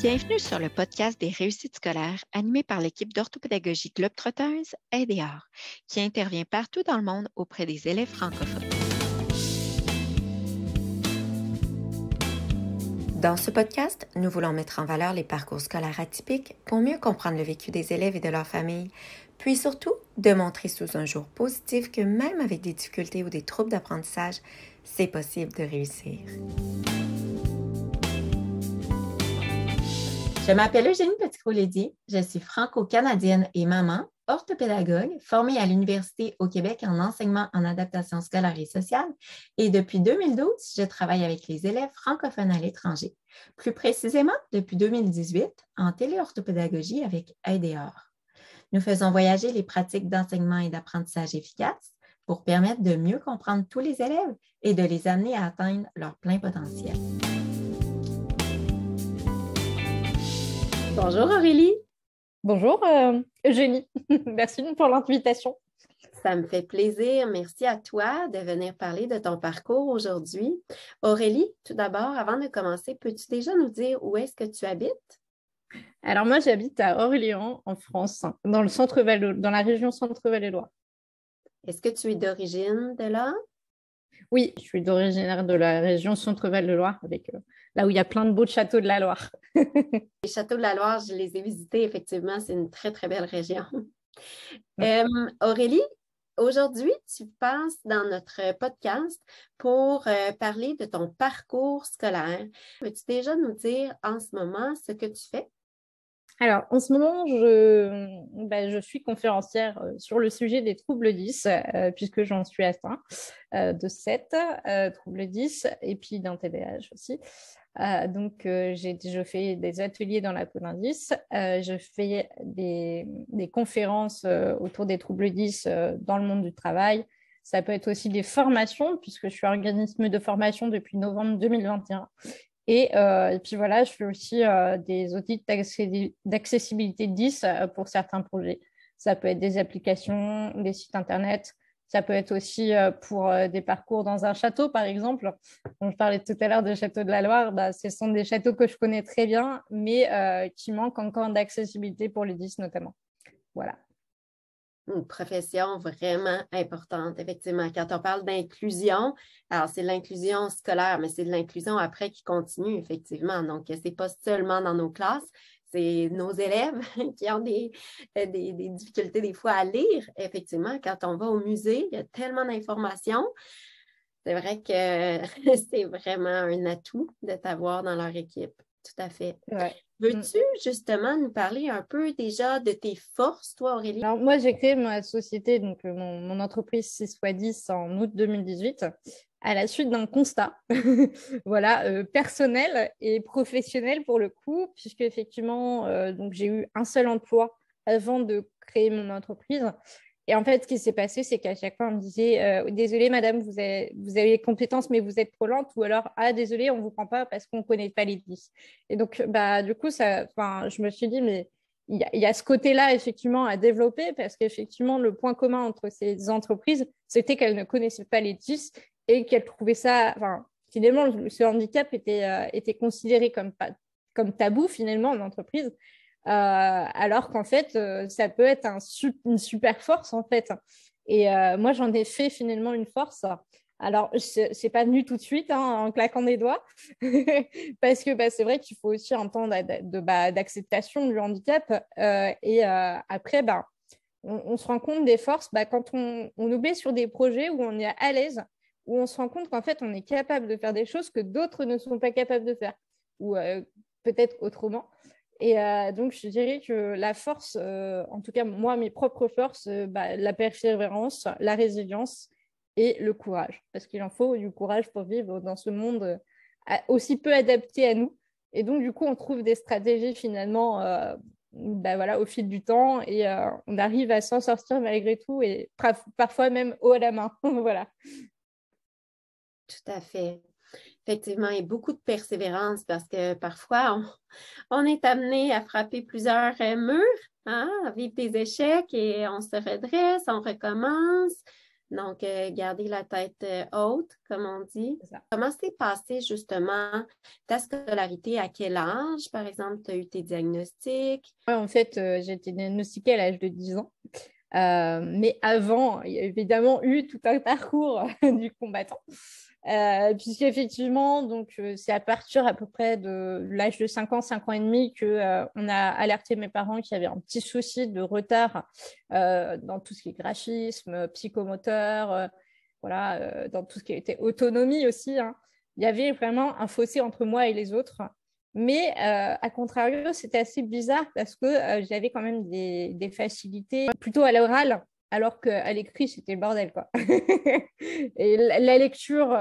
Bienvenue sur le podcast des réussites scolaires animé par l'équipe d'orthopédagogie Globetrotters AIDEAR, qui intervient partout dans le monde auprès des élèves francophones. Dans ce podcast, nous voulons mettre en valeur les parcours scolaires atypiques pour mieux comprendre le vécu des élèves et de leurs familles, puis surtout de montrer sous un jour positif que même avec des difficultés ou des troubles d'apprentissage, c'est possible de réussir. Je m'appelle Eugénie Petitcroix-Lédier, je suis franco-canadienne et maman, orthopédagogue, formée à l'Université au Québec en enseignement en adaptation scolaire et sociale et depuis 2012, je travaille avec les élèves francophones à l'étranger. Plus précisément, depuis 2018, en téléorthopédagogie avec AIDEAR. Nous faisons voyager les pratiques d'enseignement et d'apprentissage efficaces pour permettre de mieux comprendre tous les élèves et de les amener à atteindre leur plein potentiel. Bonjour Aurélie. Bonjour Eugénie, merci pour l'invitation. Ça me fait plaisir. Merci à toi de venir parler de ton parcours aujourd'hui. Aurélie, tout d'abord, avant de commencer, peux-tu déjà nous dire où est-ce que tu habites? Alors moi, j'habite à Orléans, en France, dans la région Centre-Val-de-Loire. Est-ce que tu es d'origine de là? Oui, je suis d'origine de la région Centre-Val-de-Loire, là où il y a plein de beaux châteaux de la Loire. Les châteaux de la Loire, je les ai visités, effectivement, c'est une très, très belle région. Aurélie, aujourd'hui, tu passes dans notre podcast pour parler de ton parcours scolaire. Peux-tu déjà nous dire en ce moment ce que tu fais? Alors, en ce moment, je suis conférencière sur le sujet des troubles 10, puisque j'en suis atteinte de 7 troubles 10 et puis d'un TDAH aussi. Je fais des ateliers dans la Pôle Indice, je fais des conférences autour des troubles 10 dans le monde du travail. Ça peut être aussi des formations, puisque je suis organisme de formation depuis novembre 2021. Et puis voilà, je fais aussi des audits d'accessibilité 10 pour certains projets. Ça peut être des applications, des sites Internet. Ça peut être aussi pour des parcours dans un château, par exemple. Donc, je parlais tout à l'heure des châteaux de la Loire. Ce sont des châteaux que je connais très bien, mais qui manquent encore d'accessibilité pour les 10 notamment. Voilà. Une profession vraiment importante, effectivement. Quand on parle d'inclusion, alors c'est l'inclusion scolaire, mais c'est de l'inclusion après qui continue, effectivement. Donc, ce n'est pas seulement dans nos classes, c'est nos élèves qui ont des difficultés des fois à lire. Effectivement, quand on va au musée, il y a tellement d'informations. C'est vrai que c'est vraiment un atout de t'avoir dans leur équipe. Tout à fait. Ouais. Veux-tu justement nous parler un peu déjà de tes forces, toi, Aurélie? Alors, moi, j'ai créé ma société, donc mon entreprise 6x10 en août 2018, à la suite d'un constat personnel et professionnel pour le coup, puisque effectivement, donc j'ai eu un seul emploi avant de créer mon entreprise. Et en fait, ce qui s'est passé, c'est qu'à chaque fois, on me disait « Désolée, madame, vous avez les compétences, mais vous êtes trop lente. » Ou alors « Ah, désolée, on ne vous prend pas parce qu'on ne connaît pas les 10. » Et donc, du coup, je me suis dit « Mais il y a ce côté-là, effectivement, à développer parce qu'effectivement, le point commun entre ces entreprises, c'était qu'elles ne connaissaient pas les 10 et qu'elles trouvaient ça… Finalement, ce handicap était considéré comme tabou, finalement, en entreprise. Alors qu'en fait, ça peut être une super force, en fait. Et moi, j'en ai fait finalement une force. Alors, c'est pas venu tout de suite, en claquant des doigts, parce que c'est vrai qu'il faut aussi un temps d'acceptation du handicap. Après, on se rend compte des forces quand on nous met sur des projets où on est à l'aise, où on se rend compte qu'en fait, on est capable de faire des choses que d'autres ne sont pas capables de faire, ou peut-être autrement. Et donc, je dirais que la force, en tout cas, moi, mes propres forces, la persévérance, la résilience et le courage. Parce qu'il en faut du courage pour vivre dans ce monde aussi peu adapté à nous. Et donc, du coup, on trouve des stratégies finalement au fil du temps et on arrive à s'en sortir malgré tout et parfois même haut à la main. Voilà. Tout à fait. Effectivement, il y a beaucoup de persévérance parce que parfois, on est amené à frapper plusieurs murs, à vivre des échecs et on se redresse, on recommence. Donc, garder la tête haute, comme on dit. C'est ça. Comment s'est passé justement ta scolarité? À quel âge, par exemple, tu as eu tes diagnostics? Ouais, en fait, j'ai été diagnostiquée à l'âge de 10 ans. Mais avant, il y a évidemment eu tout un parcours du combattant. Puisqu'effectivement, donc, c'est à partir à peu près de l'âge de 5 ans et demi qu'on a alerté mes parents qu'il y avait un petit souci de retard dans tout ce qui est graphisme, psychomoteur, voilà, dans tout ce qui était autonomie aussi, hein. Il y avait vraiment un fossé entre moi et les autres. Mais à contrario, c'était assez bizarre parce que j'avais quand même des facilités plutôt à l'oral, alors qu'à l'écrit, c'était le bordel, quoi. Et la lecture,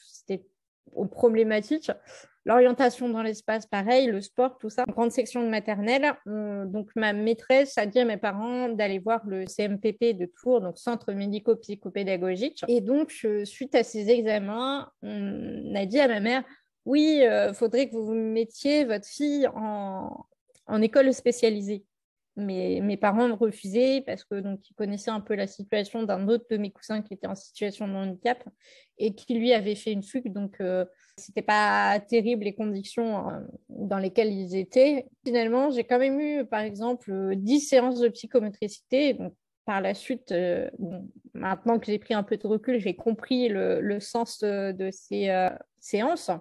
c'était problématique. L'orientation dans l'espace, pareil, le sport, tout ça. En grande section de maternelle, donc ma maîtresse a dit à mes parents d'aller voir le CMPP de Tours, donc Centre médico-psychopédagogique. Et donc, suite à ces examens, on a dit à ma mère, oui, faudrait que vous mettiez votre fille en école spécialisée. Mais mes parents ont refusé parce que donc ils connaissaient un peu la situation d'un autre de mes cousins qui était en situation de handicap et qui lui avait fait une fugue. Donc c'était pas terrible les conditions dans lesquelles ils étaient. Finalement, j'ai quand même eu par exemple 10 séances de psychomotricité. Donc par la suite, bon, maintenant que j'ai pris un peu de recul, j'ai compris le sens de ces séances.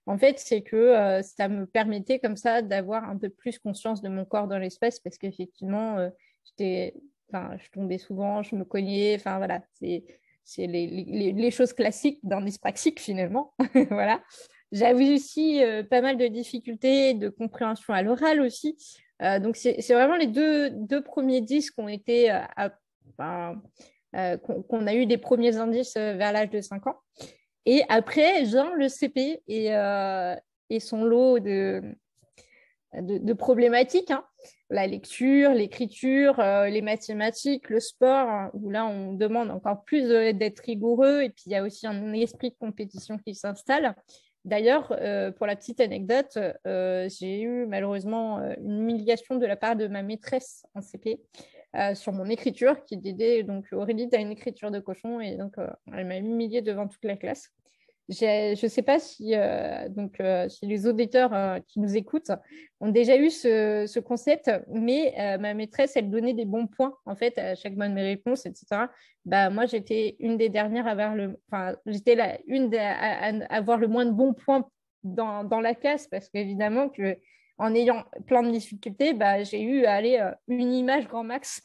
En fait, c'est que ça me permettait comme ça d'avoir un peu plus conscience de mon corps dans l'espace parce qu'effectivement, je tombais souvent, je me cognais, enfin voilà, c'est les choses classiques d'un dyspraxique finalement. Voilà. J'avais aussi pas mal de difficultés de compréhension à l'oral aussi. Donc, c'est vraiment les deux premiers disques qui ont été, qu'on a eu des premiers indices vers l'âge de 5 ans. Et après, genre le CP et son lot de problématiques, hein. La lecture, l'écriture, les mathématiques, le sport, hein, où là, on demande encore plus d'être rigoureux. Et puis, il y a aussi un esprit de compétition qui s'installe. D'ailleurs, pour la petite anecdote, j'ai eu malheureusement une humiliation de la part de ma maîtresse en CP sur mon écriture, qui disait donc Aurélie, tu as une écriture de cochon, et donc elle m'a humiliée devant toute la classe. Je ne sais pas si les auditeurs qui nous écoutent ont déjà eu ce concept, mais ma maîtresse, elle donnait des bons points en fait à chaque bonne de mes réponses, etc. Bah, moi, j'étais une des dernières à avoir à avoir le moins de bons points dans la classe parce qu'évidemment que en ayant plein de difficultés, bah, j'ai eu à aller une image grand max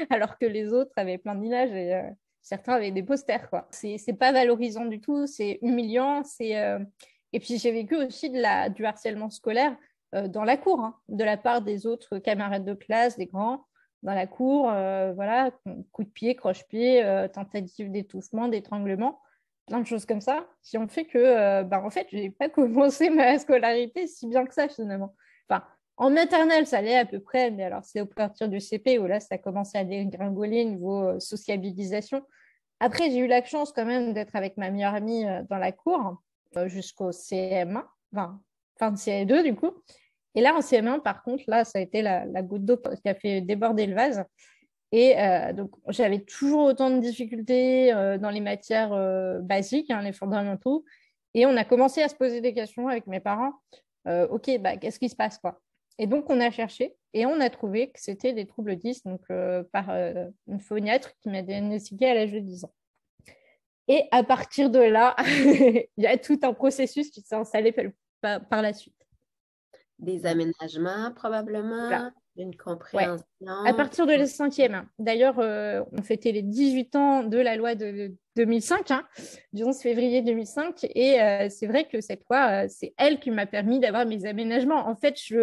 alors que les autres avaient plein d'images et certains avaient des posters, quoi. C'est pas valorisant du tout, c'est humiliant. Et puis, j'ai vécu aussi du harcèlement scolaire dans la cour, hein, de la part des autres camarades de classe, des grands, dans la cour, voilà, coup de pied, croche-pied, tentative d'étouffement, d'étranglement, plein de choses comme ça, qui ont fait que, en fait, je n'ai pas commencé ma scolarité si bien que ça, finalement. Enfin, en maternelle, ça allait à peu près, mais alors c'est au partir du CP où là, ça a commencé à dégringoler niveau sociabilisation. Après, j'ai eu la chance quand même d'être avec ma meilleure amie dans la cour jusqu'au CM1, enfin, fin de CM2 du coup. Et là, en CM1, par contre, là, ça a été la goutte d'eau qui a fait déborder le vase. Et donc, j'avais toujours autant de difficultés dans les matières basiques, hein, les fondamentaux. Et on a commencé à se poser des questions avec mes parents. OK, bah, qu'est-ce qui se passe, quoi? Et donc, on a cherché et on a trouvé que c'était des troubles 10, donc par une phoniatre qui m'a diagnostiqué à l'âge de 10 ans. Et à partir de là, il y a tout un processus qui s'est installé par la suite. Des aménagements, probablement, Voilà. une Ouais. compréhension. À partir de la 5e. D'ailleurs, on fêtait les 18 ans de la loi de 2005, hein, du 11 février 2005. Et c'est vrai que cette loi, c'est elle qui m'a permis d'avoir mes aménagements. En fait, si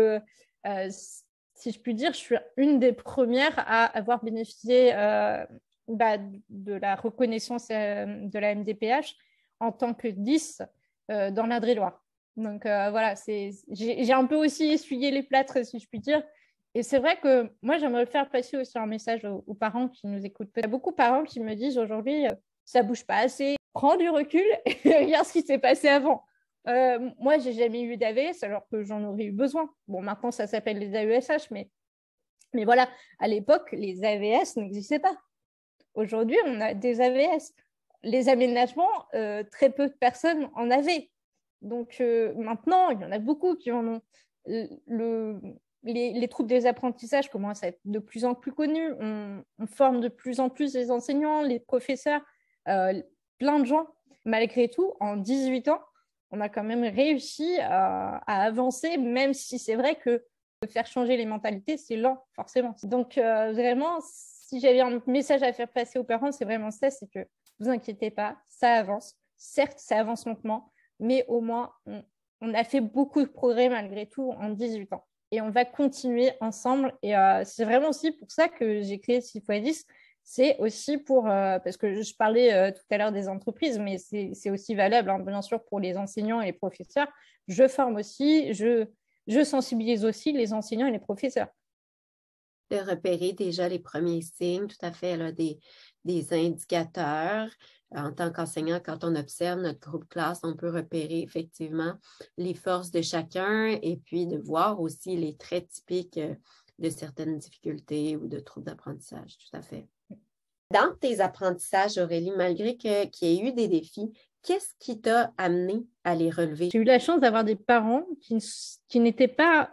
je puis dire, je suis une des premières à avoir bénéficié de la reconnaissance de la MDPH en tant que 10 dans l'Indre-et-Loire. Donc voilà, j'ai un peu aussi essuyé les plâtres, si je puis dire. Et c'est vrai que moi, j'aimerais faire passer aussi un message aux parents qui nous écoutent. Il y a beaucoup de parents qui me disent aujourd'hui, ça ne bouge pas assez, prends du recul et regarde ce qui s'est passé avant. Moi, je n'ai jamais eu d'AVS alors que j'en aurais eu besoin. Bon, maintenant, ça s'appelle les AESH, mais voilà, à l'époque, les AVS n'existaient pas. Aujourd'hui, on a des AVS. Les aménagements, très peu de personnes en avaient. Donc maintenant, il y en a beaucoup qui en ont. Les troubles des apprentissages commencent à être de plus en plus connus. On forme de plus en plus les enseignants, les professeurs, plein de gens. Malgré tout, en 18 ans, on a quand même réussi à avancer, même si c'est vrai que faire changer les mentalités, c'est lent, forcément. Donc, vraiment, si j'avais un message à faire passer aux parents, c'est vraiment ça, c'est que ne vous inquiétez pas, ça avance. Certes, ça avance lentement, mais au moins, on a fait beaucoup de progrès malgré tout en 18 ans. Et on va continuer ensemble. Et c'est vraiment aussi pour ça que j'ai créé 6x10. C'est aussi pour, parce que je parlais tout à l'heure des entreprises, mais c'est aussi valable, hein, bien sûr, pour les enseignants et les professeurs. Je forme aussi, je sensibilise aussi les enseignants et les professeurs. De repérer déjà les premiers signes, tout à fait, là, des indicateurs. En tant qu'enseignant, quand on observe notre groupe classe, on peut repérer effectivement les forces de chacun et puis de voir aussi les traits typiques de certaines difficultés ou de troubles d'apprentissage, tout à fait. Dans tes apprentissages, Aurélie, malgré qu'il y ait eu des défis, qu'est-ce qui t'a amené à les relever? J'ai eu la chance d'avoir des parents qui n'étaient pas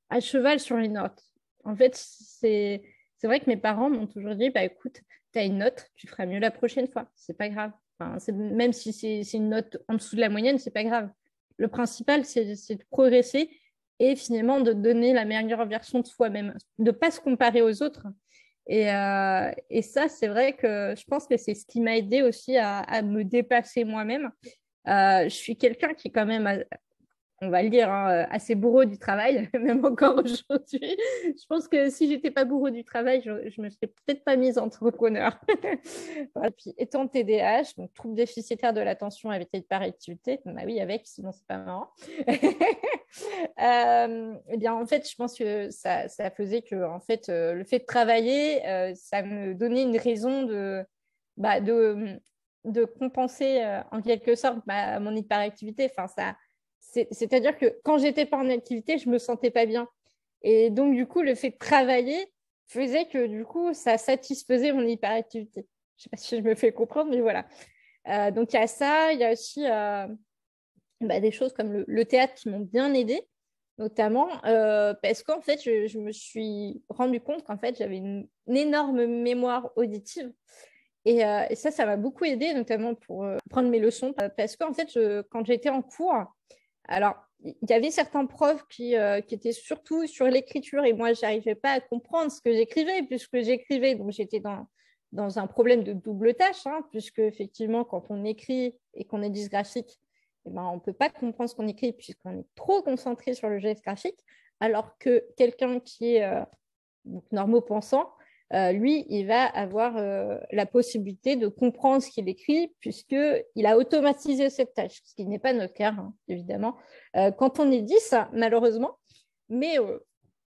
à cheval sur les notes. En fait, c'est vrai que mes parents m'ont toujours dit, bah écoute, tu as une note, tu feras mieux la prochaine fois, c'est pas grave. Enfin, même si c'est une note en dessous de la moyenne, c'est pas grave. Le principal, c'est de progresser et finalement de donner la meilleure version de soi-même, de ne pas se comparer aux autres. Et ça, c'est vrai que je pense que c'est ce qui m'a aidé aussi à me dépasser moi-même. Je suis quelqu'un qui est quand même, on va le dire, hein, assez bourreau du travail, même encore aujourd'hui. Je pense que si j'étais pas bourreau du travail, je me serais peut-être pas mise entrepreneur. Voilà. Puis étant TDAH, donc trouble déficitaire de l'attention avec hyperactivité, bah oui, avec, sinon c'est pas marrant. Eh bien, en fait, je pense que ça faisait que, en fait, le fait de travailler, ça me donnait une raison de compenser en quelque sorte mon hyperactivité. Enfin, c'est-à-dire que quand j'étais pas en activité, je me sentais pas bien. Et donc, du coup, le fait de travailler faisait que, du coup, ça satisfaisait mon hyperactivité. Je sais pas si je me fais comprendre, mais voilà. Donc, il y a ça. Il y a aussi des choses comme le théâtre qui m'ont bien aidée, notamment parce qu'en fait, je me suis rendu compte qu'en fait, j'avais une énorme mémoire auditive. Et ça m'a beaucoup aidée, notamment pour prendre mes leçons. Parce qu'en fait, quand j'étais en cours, alors, il y avait certains profs qui étaient surtout sur l'écriture et moi, je n'arrivais pas à comprendre ce que j'écrivais puisque j'écrivais. Donc, j'étais dans un problème de double tâche, hein, puisque effectivement, quand on écrit et qu'on est dysgraphique, eh ben, on ne peut pas comprendre ce qu'on écrit puisqu'on est trop concentré sur le geste graphique, alors que quelqu'un qui est normaux-pensant, lui, il va avoir la possibilité de comprendre ce qu'il écrit puisqu'il a automatisé cette tâche, ce qui n'est pas notre cas, hein, évidemment. Quand on est 10, malheureusement, mais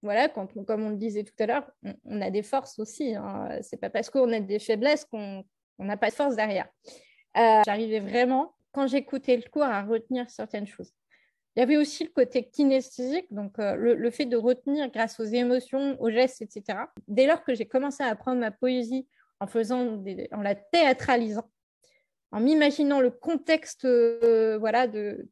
voilà, comme on le disait tout à l'heure, on a des forces aussi. Hein. Ce n'est pas parce qu'on a des faiblesses qu'on n'a pas de force derrière. J'arrivais vraiment, quand j'écoutais le cours, à retenir certaines choses. Il y avait aussi le côté kinesthésique, donc le fait de retenir grâce aux émotions, aux gestes, etc. Dès lors que j'ai commencé à apprendre ma poésie en la théâtralisant, en m'imaginant le contexte voilà, de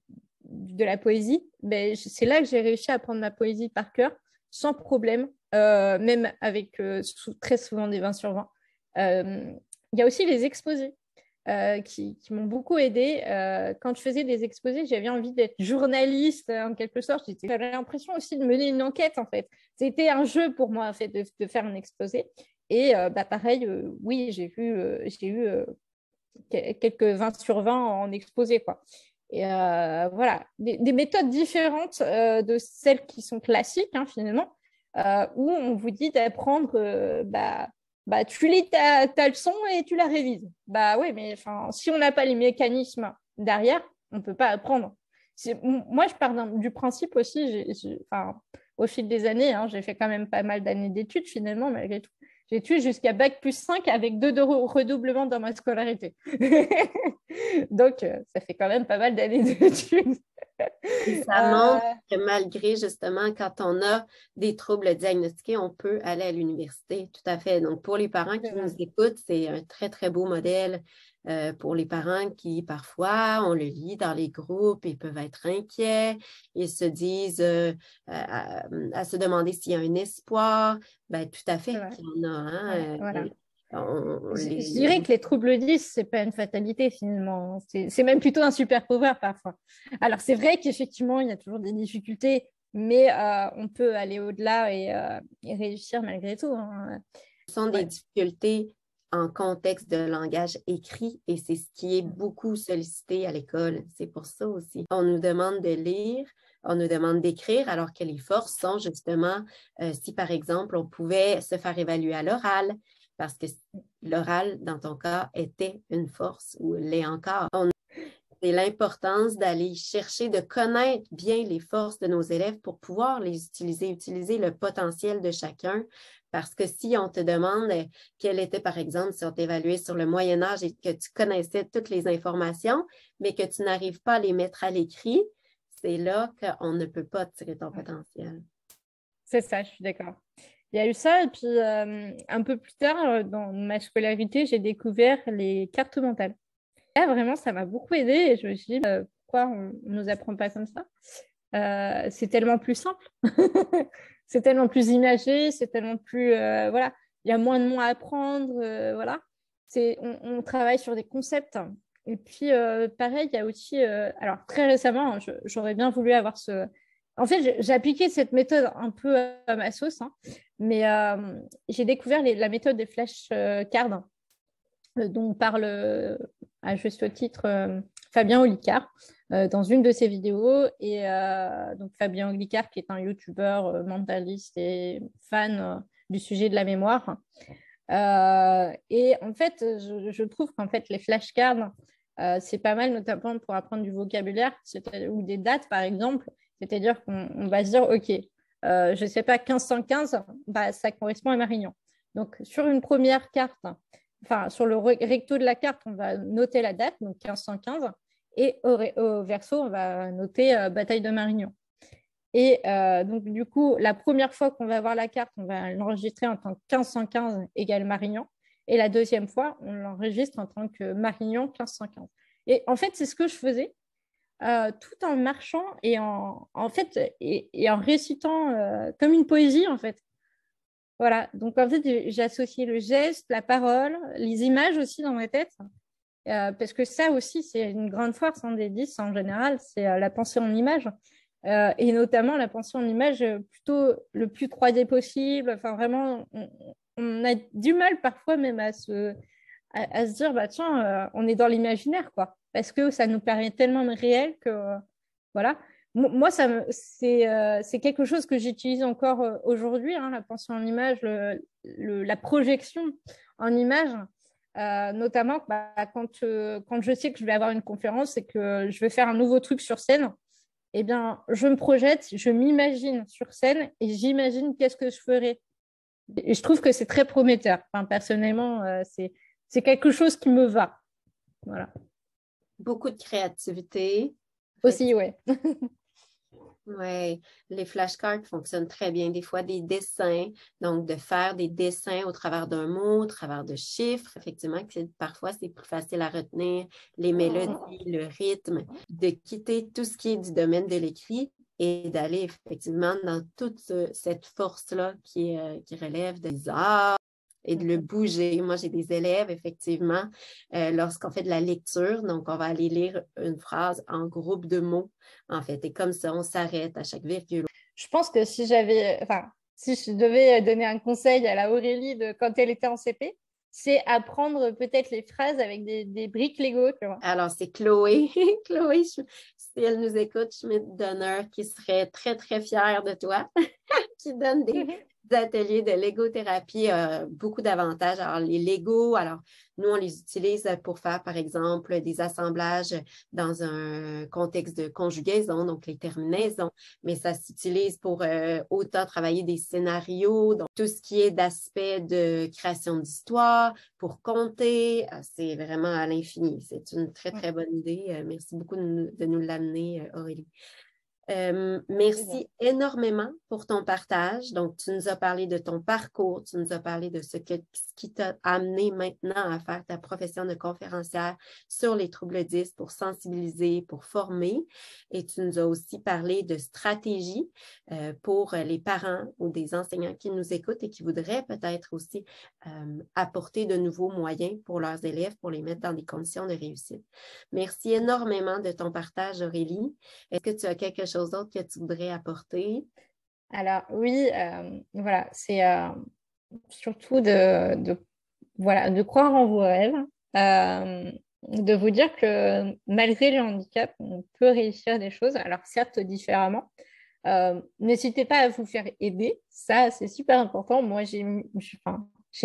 la poésie, c'est là que j'ai réussi à apprendre ma poésie par cœur, sans problème, même avec très souvent des 20 sur 20. Il y a aussi les exposés. Qui m'ont beaucoup aidée. Quand je faisais des exposés, j'avais envie d'être journaliste en quelque sorte. J'avais l'impression aussi de mener une enquête en fait. C'était un jeu pour moi en fait de faire un exposé. Et pareil, oui, j'ai eu quelques 20 sur 20 en exposé quoi. Et voilà, des méthodes différentes de celles qui sont classiques hein, finalement, où on vous dit d'apprendre tu lis ta leçon et tu la révises. Bah oui, mais si on n'a pas les mécanismes derrière, on ne peut pas apprendre. Moi, je pars du principe aussi, au fil des années, hein, j'ai fait quand même pas mal d'années d'études finalement, malgré tout. J'ai étudié jusqu'à Bac+5 avec 2 de redoublement dans ma scolarité. Donc, ça fait quand même pas mal d'années d'études. Et ça montre que malgré, justement, quand on a des troubles diagnostiqués, on peut aller à l'université. Tout à fait. Donc, pour les parents qui nous écoutent, c'est un très, très beau modèle pour les parents qui, parfois, on le lit dans les groupes et peuvent être inquiets. Ils se disent à se demander s'il y a un espoir. Ben, tout à fait qu'il y en a. Hein? Voilà. Je Les... dirais que les troubles 10, ce n'est pas une fatalité finalement. C'est même plutôt un super pouvoir parfois. Alors, c'est vrai qu'effectivement, il y a toujours des difficultés, mais on peut aller au-delà et réussir malgré tout. Hein. Ce sont des difficultés en contexte de langage écrit et c'est ce qui est beaucoup sollicité à l'école. C'est pour ça aussi. On nous demande de lire, on nous demande d'écrire, alors que les forces sont justement, si par exemple, on pouvait se faire évaluer à l'oral, parce que l'oral, dans ton cas, était une force ou l'est encore. C'est l'importance d'aller chercher, de connaître bien les forces de nos élèves pour pouvoir les utiliser le potentiel de chacun. Parce que si on te demande quel était, par exemple, si on t'évaluait sur le Moyen Âge et que tu connaissais toutes les informations, mais que tu n'arrives pas à les mettre à l'écrit, c'est là qu'on ne peut pas tirer ton potentiel. C'est ça, je suis d'accord. Il y a eu ça, et puis un peu plus tard, dans ma scolarité, j'ai découvert les cartes mentales. Là, vraiment, ça m'a beaucoup aidée et je me suis dit, pourquoi on ne nous apprend pas comme ça? C'est tellement plus simple, c'est tellement plus imagé, c'est tellement plus... voilà, il y a moins de mots à apprendre, voilà. On travaille sur des concepts. Et puis, pareil, il y a aussi... alors, très récemment, j'aurais bien voulu avoir ce... En fait, j'ai appliqué cette méthode un peu à ma sauce, hein, mais j'ai découvert la méthode des flashcards dont parle à juste titre Fabien Olicard dans une de ses vidéos. Et donc Fabien Olicard, qui est un youtubeur mentaliste et fan du sujet de la mémoire. Et en fait, je trouve qu'en fait, les flashcards, c'est pas mal, notamment pour apprendre du vocabulaire ou des dates, par exemple. C'est-à-dire qu'on va se dire, OK, je ne sais pas, 1515, bah, ça correspond à Marignan. Donc, sur une première carte, enfin, sur le recto de la carte, on va noter la date, donc 1515, et au verso, on va noter bataille de Marignan. Et donc, du coup, la première fois qu'on va voir la carte, on va l'enregistrer en tant que 1515 égale Marignan. Et la deuxième fois, on l'enregistre en tant que Marignan 1515. Et en fait, c'est ce que je faisais tout en marchant et en fait, et en récitant comme une poésie, en fait. Voilà, donc en fait, j'ai associé le geste, la parole, les images aussi dans ma tête, parce que ça aussi, c'est une grande force des 10 en général, c'est la pensée en image, et notamment la pensée en image plutôt le plus 3D possible. Enfin, vraiment, on a du mal parfois même à se dire, bah, tiens, on est dans l'imaginaire, quoi, parce que ça nous paraît tellement réel que, voilà. Moi, c'est quelque chose que j'utilise encore aujourd'hui, hein, la pensée en image, la projection en image, notamment bah, quand je sais que je vais avoir une conférence et que je vais faire un nouveau truc sur scène, eh bien, je me projette, je m'imagine sur scène et j'imagine qu'est-ce que je ferai. Et je trouve que c'est très prometteur. Enfin, personnellement, c'est quelque chose qui me va. Voilà. Beaucoup de créativité. Aussi, ouais. Oui, les flashcards fonctionnent très bien. Des fois, des dessins, donc de faire des dessins au travers d'un mot, au travers de chiffres. Effectivement, parfois, c'est plus facile à retenir les mélodies, le rythme, de quitter tout ce qui est du domaine de l'écrit et d'aller effectivement dans toute cette force-là qui relève des arts et de le bouger. Moi, j'ai des élèves, effectivement, lorsqu'on fait de la lecture, donc on va aller lire une phrase en groupe de mots, en fait, et comme ça, on s'arrête à chaque virgule. Je pense que si je devais donner un conseil à la Aurélie quand elle était en CP, c'est apprendre peut-être les phrases avec des briques Lego, tu vois. Alors, c'est Chloé. Chloé, si elle nous écoute, Schmidt-Donner, qui serait très, très fière de toi. qui donne des ateliers de légothérapie, beaucoup d'avantages. Alors, les Legos, alors, nous, on les utilise pour faire, par exemple, des assemblages dans un contexte de conjugaison, donc les terminaisons, mais ça s'utilise pour autant travailler des scénarios, donc tout ce qui est d'aspect de création d'histoire, pour compter, c'est vraiment à l'infini. C'est une très, très bonne idée. Merci beaucoup de nous l'amener, Aurélie. Merci énormément pour ton partage. Donc, tu nous as parlé de ton parcours, tu nous as parlé de ce qui t'a amené maintenant à faire ta profession de conférencière sur les troubles 10 pour sensibiliser, pour former. Et tu nous as aussi parlé de stratégies pour les parents ou des enseignants qui nous écoutent et qui voudraient peut-être aussi apporter de nouveaux moyens pour leurs élèves pour les mettre dans des conditions de réussite. Merci énormément de ton partage, Aurélie. Est-ce que tu as quelque chose d'autre que tu voudrais apporter? Alors oui, voilà, c'est surtout de croire en vos rêves, de vous dire que malgré le handicap, on peut réussir des choses, alors certes différemment. N'hésitez pas à vous faire aider, ça c'est super important. Moi, j'ai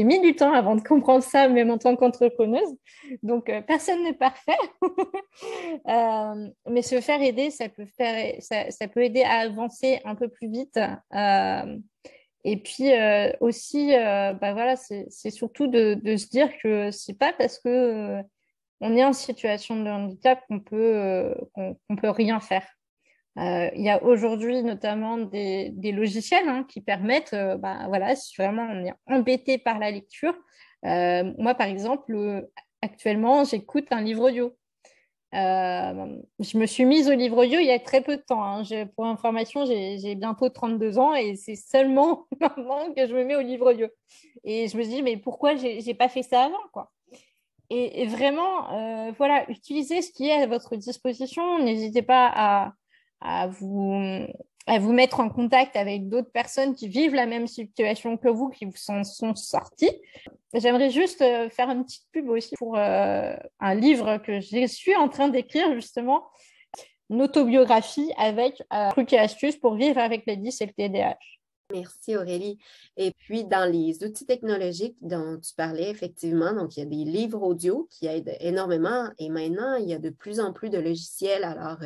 mis du temps avant de comprendre ça, même en tant qu'entrepreneuse. Donc, personne n'est parfait. Mais se faire aider, ça peut aider à avancer un peu plus vite. Et puis aussi, voilà, c'est surtout de se dire que c'est pas parce que on est en situation de handicap qu'on peut rien faire. Il y a aujourd'hui notamment des logiciels qui permettent, voilà, si vraiment on est embêté par la lecture. Moi, par exemple, actuellement, j'écoute un livre audio. Je me suis mise au livre audio il y a très peu de temps. Pour information, j'ai bientôt 32 ans et c'est seulement maintenant que je me mets au livre audio. Et je me dis, mais pourquoi j'ai pas fait ça avant, quoi. Et vraiment, voilà, utilisez ce qui est à votre disposition. N'hésitez pas à vous mettre en contact avec d'autres personnes qui vivent la même situation que vous, qui vous sont sorties. J'aimerais juste faire une petite pub aussi pour un livre que je suis en train d'écrire justement, une autobiographie avec trucs et astuces pour vivre avec les 10 et le TDAH. Merci Aurélie. Et puis, dans les outils technologiques dont tu parlais, effectivement, donc il y a des livres audio qui aident énormément et maintenant, il y a de plus en plus de logiciels, alors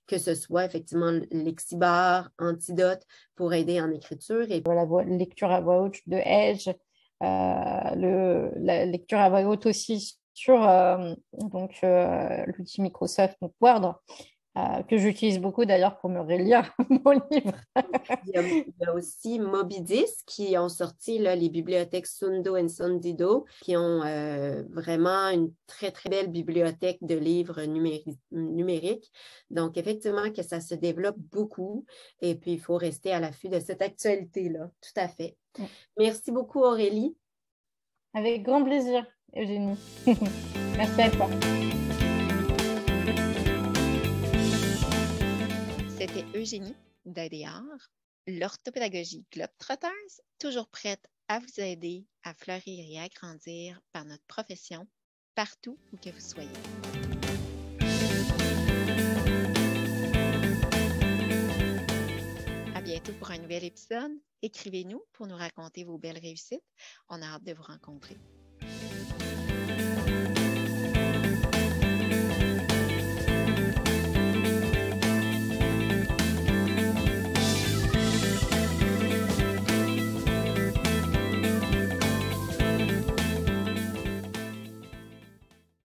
que ce soit effectivement Lexibar, Antidote pour aider en écriture. Et la lecture à voix haute de Edge, la lecture à voix haute aussi sur l'outil Microsoft, donc Word. Que j'utilise beaucoup d'ailleurs pour me relire mon livre. Il y a aussi Mobidis qui ont sorti là, les bibliothèques Sundo et Sondido qui ont vraiment une très, très belle bibliothèque de livres numériques. Donc, effectivement, que ça se développe beaucoup et puis il faut rester à l'affût de cette actualité-là. Tout à fait. Merci beaucoup, Aurélie. Avec grand plaisir, Eugénie. Merci à toi. C'était Eugénie d'ADR, l'orthopédagogie Globetrotters, toujours prête à vous aider à fleurir et à grandir par notre profession, partout où que vous soyez. À bientôt pour un nouvel épisode. Écrivez-nous pour nous raconter vos belles réussites. On a hâte de vous rencontrer.